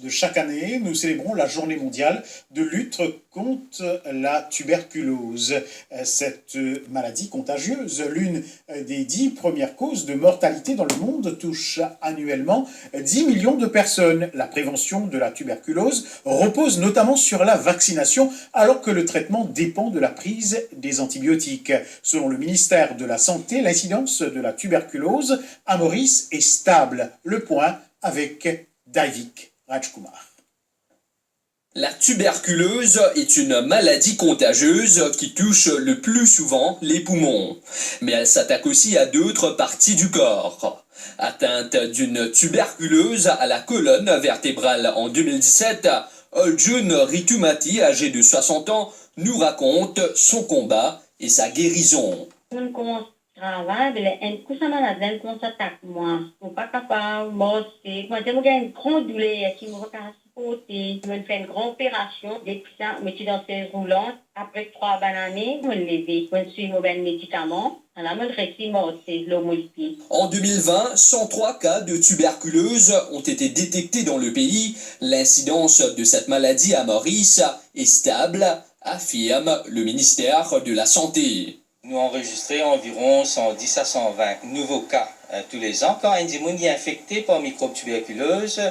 de chaque année, nous célébrons la journée mondiale de lutte contre la tuberculose. Cette maladie contagieuse, l'une des 10 premières causes de mortalité dans le monde, touche annuellement 10 millions de personnes. La prévention de la tuberculose repose notamment sur la vaccination, alors que le traitement dépend de la prise des antibiotiques. Selon le ministère de la Santé, l'incidence de la tuberculose à Maurice est stable. Le point avec Davik Rajkumar. La tuberculose est une maladie contagieuse qui touche le plus souvent les poumons, mais elle s'attaque aussi à d'autres parties du corps. Atteinte d'une tuberculose à la colonne vertébrale en 2017, Oljun Ritumati, âgé de 60 ans, nous raconte son combat et sa guérison. Travail, essa maladie, elle s'attaque moi. Je ne suis pas capable de bosser. Moi, j'ai une grande douleur qui me regarde supporter. Je me fais une grande opération. Depuis ça, je me suis dans ces roulantes. Après 3 bonnes années, je me lever. Je suis mauvais médicament. Alors, je réussis à l'homolytie. En 2020, 103 cas de tuberculose ont été détectés dans le pays. L'incidence de cette maladie à Maurice est stable, affirme le ministère de la Santé. Nous enregistrons environ 110 à 120 nouveaux cas tous les ans. Quand un individu est infecté par microbe tuberculose,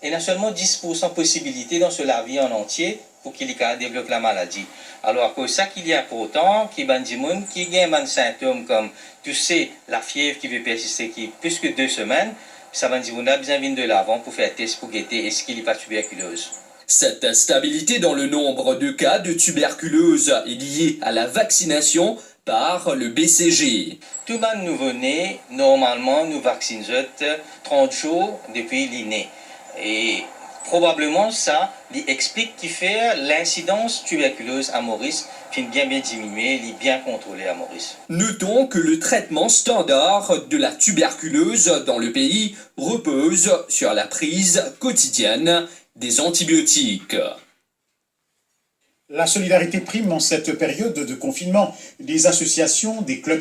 il y a seulement 10% de possibilité dans la vie en entier pour qu'il développe la maladie. Alors que ça qu'il y a pour autant, qu'il y a des gens qui ont des symptômes comme tousser, la fièvre qui veut persister qui plus que 2 semaines, ça va dire qu'on a besoin de l'avant pour faire un test pour guetter est-ce qu'il n'y a pas de tuberculose. Cette stabilité dans le nombre de cas de tuberculose est liée à la vaccination par le BCG. Tout le nouveau-né, normalement, nous vaccinons 30 jours depuis l'inné. Et probablement ça explique qui fait l'incidence tuberculose à Maurice, qui est bien diminuée, bien contrôlée à Maurice. Notons que le traitement standard de la tuberculose dans le pays repose sur la prise quotidienne des antibiotiques. La solidarité prime en cette période de confinement. Les associations, des clubs